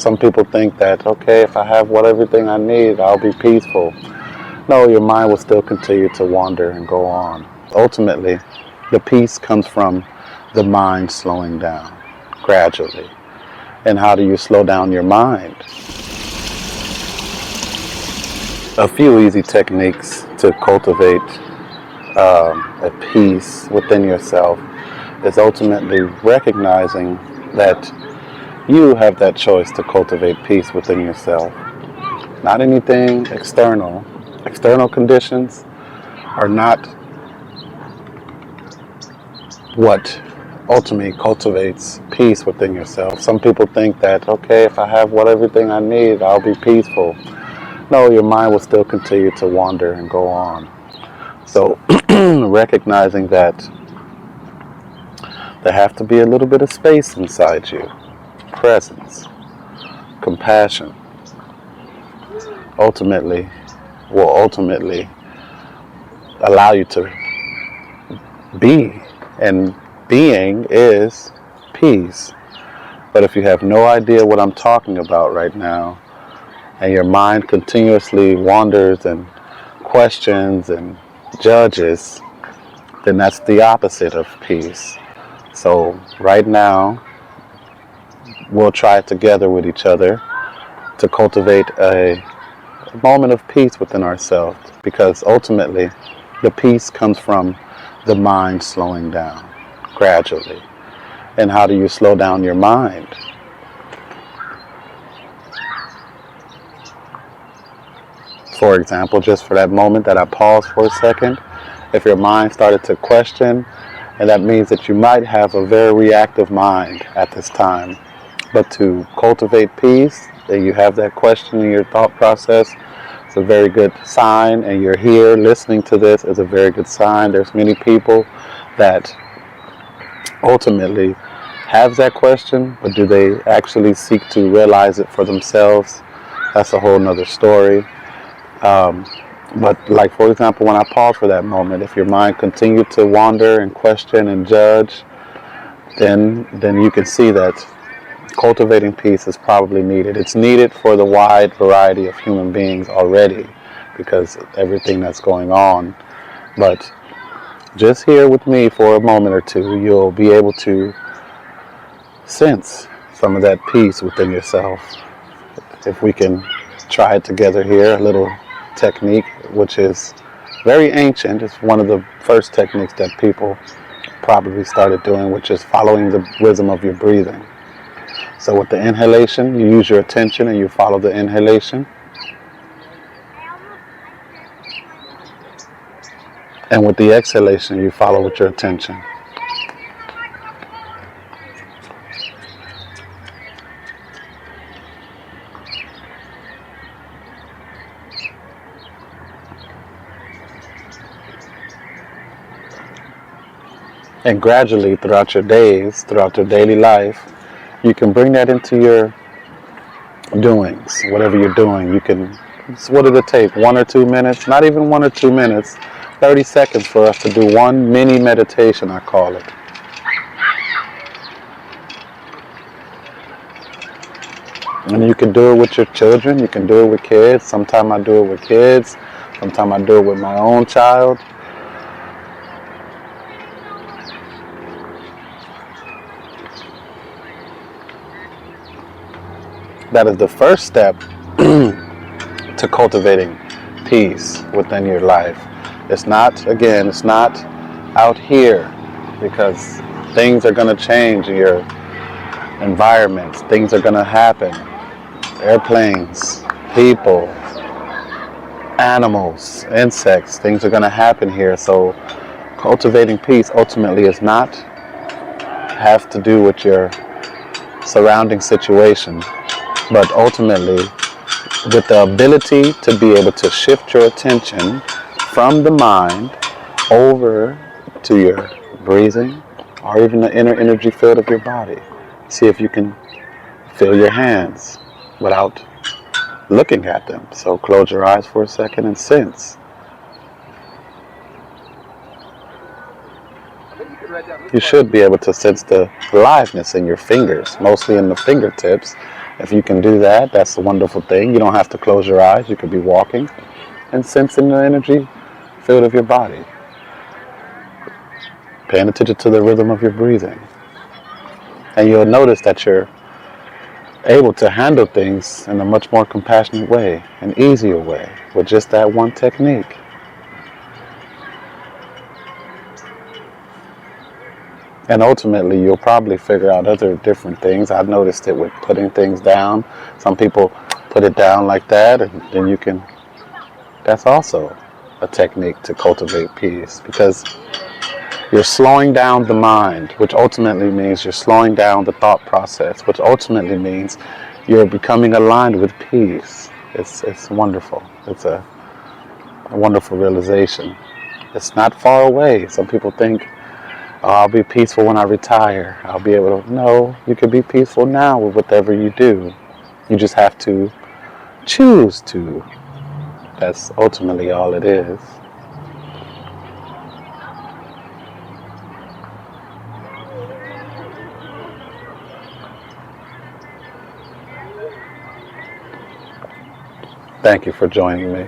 Some people think that, okay, if I have everything I need, I'll be peaceful. No, your mind will still continue to wander and go on. Ultimately, the peace comes from the mind slowing down gradually. And how do you slow down your mind? A few easy techniques to cultivate a peace within yourself is ultimately recognizing that you have that choice to cultivate peace within yourself. Not anything external. External conditions are not what ultimately cultivates peace within yourself. Some people think that, okay, if I have everything I need, I'll be peaceful. No, your mind will still continue to wander and go on. So recognizing that there have to be a little bit of space inside you, presence, compassion, will ultimately allow you to be. And being is peace. But if you have no idea what I'm talking about right now, and your mind continuously wanders and questions and judges, then that's the opposite of peace. So right now, we'll try together with each other to cultivate a moment of peace within ourselves, because ultimately the peace comes from the mind slowing down gradually. And how do you slow down your mind? For example, just for that moment that I paused for a second, if your mind started to question, and that means that you might have a very reactive mind at this time. But to cultivate peace, that you have that question in your thought process, it's a very good sign, and you're here listening to this is a very good sign. There's many people that ultimately have that question, but do they actually seek to realize it for themselves? That's a whole nother story. But like, for example, when I pause for that moment, if your mind continued to wander and question and judge, then you can see that cultivating peace is probably needed. It's needed for the wide variety of human beings already, because of everything that's going on. But just here with me for a moment or two, you'll be able to sense some of that peace within yourself. If we can try it together here, a little technique which is very ancient. It's one of the first techniques that people probably started doing, which is following the rhythm of your breathing. So with the inhalation, you use your attention and you follow the inhalation. And with the exhalation, you follow with your attention. And gradually throughout your days, throughout your daily life, you can bring that into your doings. Whatever you're doing, you can, what did it take? 1 or 2 minutes? Not even 1 or 2 minutes. 30 seconds for us to do one mini meditation, I call it. And you can do it with your children. You can do it with kids. Sometimes I do it with kids. Sometimes I do it with my own child. That is the first step to cultivating peace within your life. It's not out here, because things are going to change in your environment. Things are going to happen. Airplanes, people, animals, insects, things are going to happen here. So cultivating peace ultimately is not have to do with your surrounding situation, but ultimately with the ability to be able to shift your attention from the mind over to your breathing, or even the inner energy field of your body. See if you can feel your hands without looking at them. So close your eyes for a second and sense. You should be able to sense the aliveness in your fingers, mostly in the fingertips, If you can do that, that's a wonderful thing. You don't have to close your eyes. You could be walking and sensing the energy field of your body. Paying attention to the rhythm of your breathing. And you'll notice that you're able to handle things in a much more compassionate way, an easier way, with just that one technique. And ultimately, you'll probably figure out other different things. I've noticed it with putting things down. Some people put it down like that, and then you can, that's also a technique to cultivate peace, because you're slowing down the mind, which ultimately means you're slowing down the thought process, which ultimately means you're becoming aligned with peace. It's wonderful. It's a wonderful realization. It's not far away. Some people think, oh, I'll be peaceful when I retire. I'll be able to. No, you can be peaceful now with whatever you do. You just have to choose to. That's ultimately all it is. Thank you for joining me.